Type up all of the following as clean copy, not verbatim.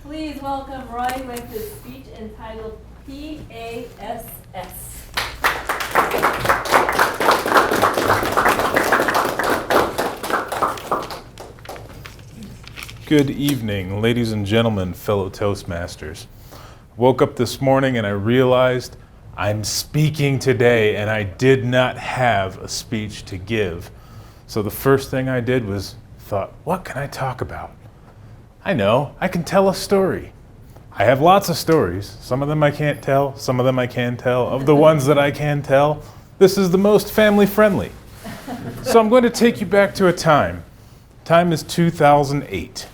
Please welcome Roy with his speech entitled PASS. Good evening, ladies and gentlemen, fellow Toastmasters. Woke up this morning and I realized I'm speaking today and I did not have a speech to give. So the first thing I did was thought, what can I talk about? I know, I can tell a story. I have lots of stories. Some of them I can't tell, some of them I can tell. Of the ones that I can tell, this is the most family friendly. So I'm going to take you back to a time. Time is 2008.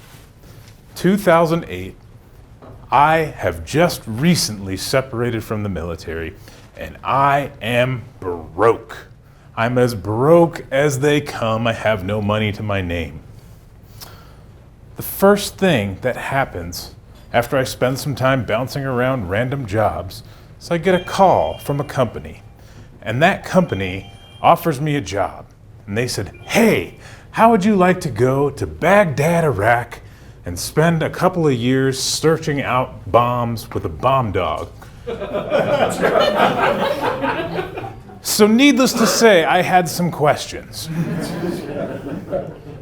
2008, I have just recently separated from the military, and I am broke. I'm as broke as they come. I have no money to my name. The first thing that happens after I spend some time bouncing around random jobs is I get a call from a company, and that company offers me a job. And they said, hey, how would you like to go to Baghdad, Iraq, and spend a couple of years searching out bombs with a bomb dog? So needless to say, I had some questions.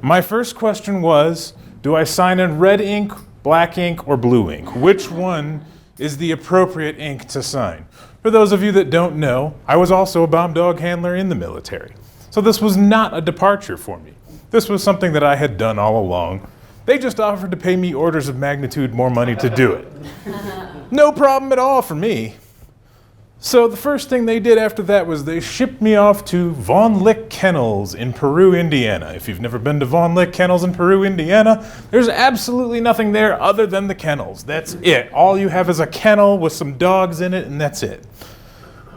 My first question was, do I sign in red ink, black ink, or blue ink? Which one is the appropriate ink to sign? For those of you that don't know, I was also a bomb dog handler in the military. So this was not a departure for me. This was something that I had done all along. They just offered to pay me orders of magnitude more money to do it. No problem at all for me. So the first thing they did after that was they shipped me off to Von Lick Kennels in Peru, Indiana. If you've never been to Von Lick Kennels in Peru, Indiana, there's absolutely nothing there other than the kennels. That's it. All you have is a kennel with some dogs in it, and that's it.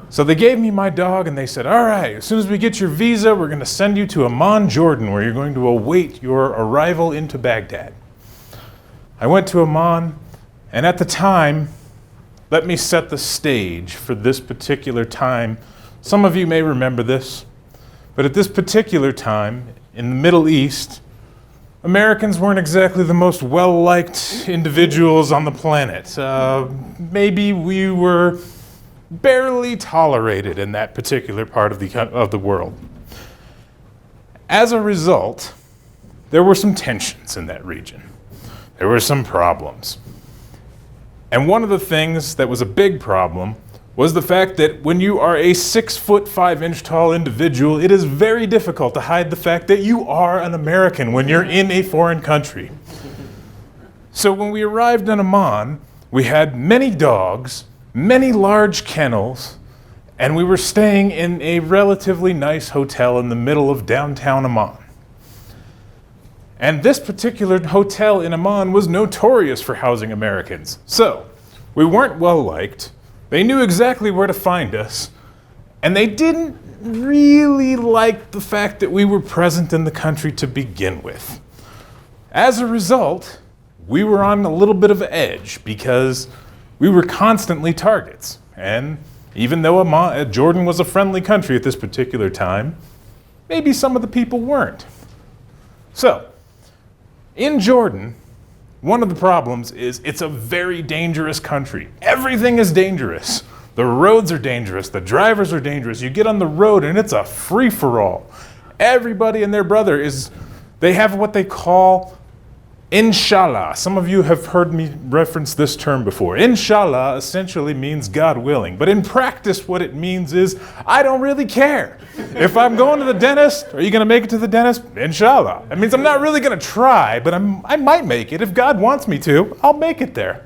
So they gave me my dog and they said, all right, as soon as we get your visa, we're going to send you to Amman, Jordan, where you're going to await your arrival into Baghdad. I went to Amman, and at the time, let me set the stage for this particular time. Some of you may remember this, but at this particular time in the Middle East, Americans weren't exactly the most well-liked individuals on the planet. Maybe we were barely tolerated in that particular part of the world. As a result, there were some tensions in that region. There were some problems. And one of the things that was a big problem was the fact that when you are a 6'5" tall individual, it is very difficult to hide the fact that you are an American when you're in a foreign country. So when we arrived in Amman, we had many dogs, many large kennels, and we were staying in a relatively nice hotel in the middle of downtown Amman. And this particular hotel in Amman was notorious for housing Americans. So, we weren't well liked, they knew exactly where to find us, and they didn't really like the fact that we were present in the country to begin with. As a result, we were on a little bit of an edge because we were constantly targets, and even though Jordan was a friendly country at this particular time, maybe some of the people weren't. So, in Jordan, one of the problems is it's a very dangerous country. Everything is dangerous. The roads are dangerous, the drivers are dangerous. You get on the road and it's a free-for-all. Everybody and their brother they have what they call Inshallah. Some of you have heard me reference this term before. Inshallah essentially means God willing, but in practice what it means is, I don't really care. If I'm going to the dentist, are you going to make it to the dentist? Inshallah. It means I'm not really going to try, but I might make it. If God wants me to, I'll make it there.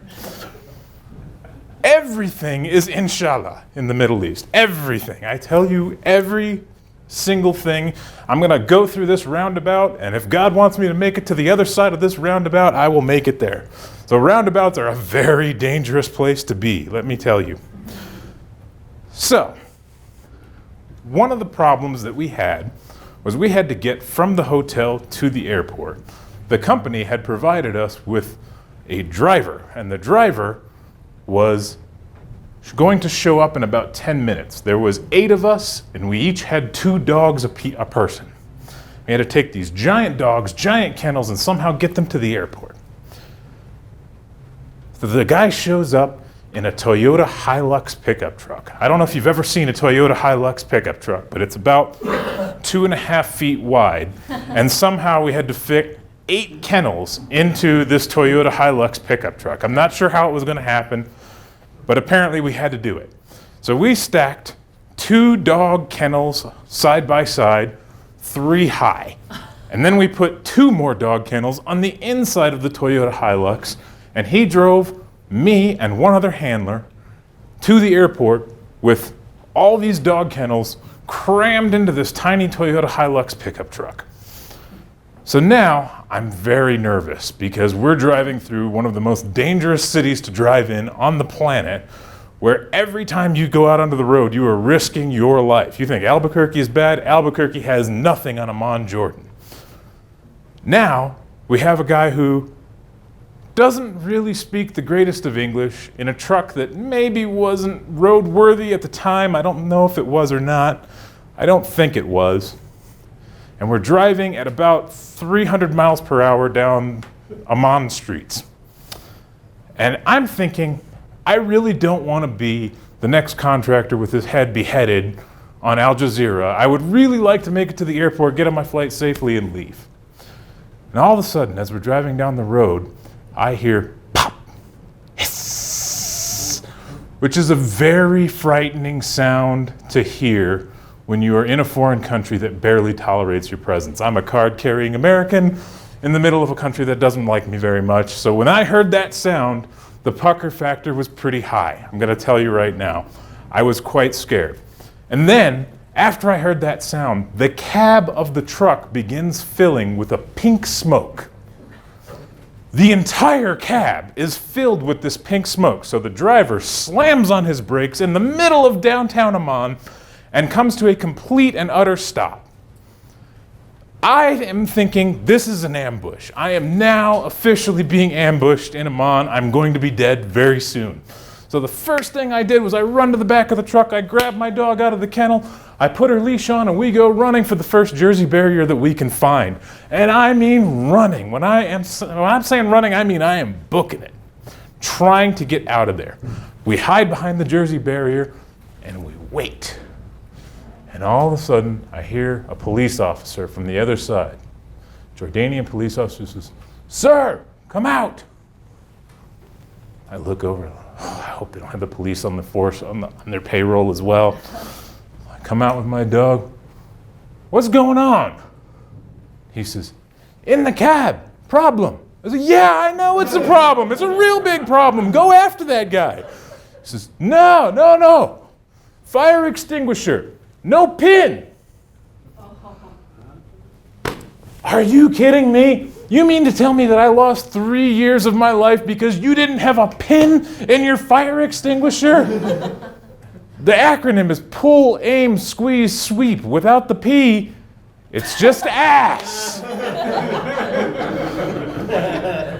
Everything is inshallah in the Middle East. Everything. I tell you, every single thing. I'm going to go through this roundabout, and if God wants me to make it to the other side of this roundabout, I will make it there. So roundabouts are a very dangerous place to be, let me tell you. So, one of the problems that we had was we had to get from the hotel to the airport. The company had provided us with a driver, and the driver was going to show up in about 10 minutes. There was 8 of us, and we each had 2 dogs a person. We had to take these giant dogs, giant kennels, and somehow get them to the airport. So the guy shows up in a Toyota Hilux pickup truck. I don't know if you've ever seen a Toyota Hilux pickup truck, but it's about 2.5 feet wide. And somehow we had to fit 8 kennels into this Toyota Hilux pickup truck. I'm not sure how it was going to happen, but apparently we had to do it. So we stacked 2 dog kennels side by side, 3 high. And then we put 2 more dog kennels on the inside of the Toyota Hilux, and he drove me and one other handler to the airport with all these dog kennels crammed into this tiny Toyota Hilux pickup truck. So now I'm very nervous because we're driving through one of the most dangerous cities to drive in on the planet, where every time you go out onto the road, you are risking your life. You think Albuquerque is bad? Albuquerque has nothing on Amman, Jordan. Now we have a guy who doesn't really speak the greatest of English in a truck that maybe wasn't roadworthy at the time. I don't know if it was or not. I don't think it was. And we're driving at about 300 miles per hour down Amman streets. And I'm thinking, I really don't want to be the next contractor with his head beheaded on Al Jazeera. I would really like to make it to the airport, get on my flight safely, and leave. And all of a sudden, as we're driving down the road, I hear pop, hiss, which is a very frightening sound to hear when you are in a foreign country that barely tolerates your presence. I'm a card-carrying American in the middle of a country that doesn't like me very much. So when I heard that sound, the pucker factor was pretty high. I'm going to tell you right now. I was quite scared. And then, after I heard that sound, the cab of the truck begins filling with a pink smoke. The entire cab is filled with this pink smoke, so the driver slams on his brakes in the middle of downtown Amman and comes to a complete and utter stop. I am thinking, this is an ambush. I am now officially being ambushed in Amman. I'm going to be dead very soon. So the first thing I did was I run to the back of the truck, I grab my dog out of the kennel, I put her leash on, and we go running for the first Jersey barrier that we can find. And I mean running. When I'm saying running, I mean I am booking it, trying to get out of there. We hide behind the Jersey barrier, and we wait. And all of a sudden, I hear a police officer from the other side. Jordanian police officer says, "Sir, come out." I look over, I hope they don't have the police on the force, on their payroll as well. I come out with my dog. "What's going on?" He says, "In the cab, problem." I said, "Yeah, I know it's a problem. It's a real big problem. Go after that guy." He says, No. Fire extinguisher, no pin." Are you kidding me? You mean to tell me that I lost 3 years of my life because you didn't have a pin in your fire extinguisher? The acronym is pull, aim, squeeze, sweep. Without the P, it's just ass.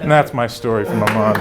And that's my story from Amman.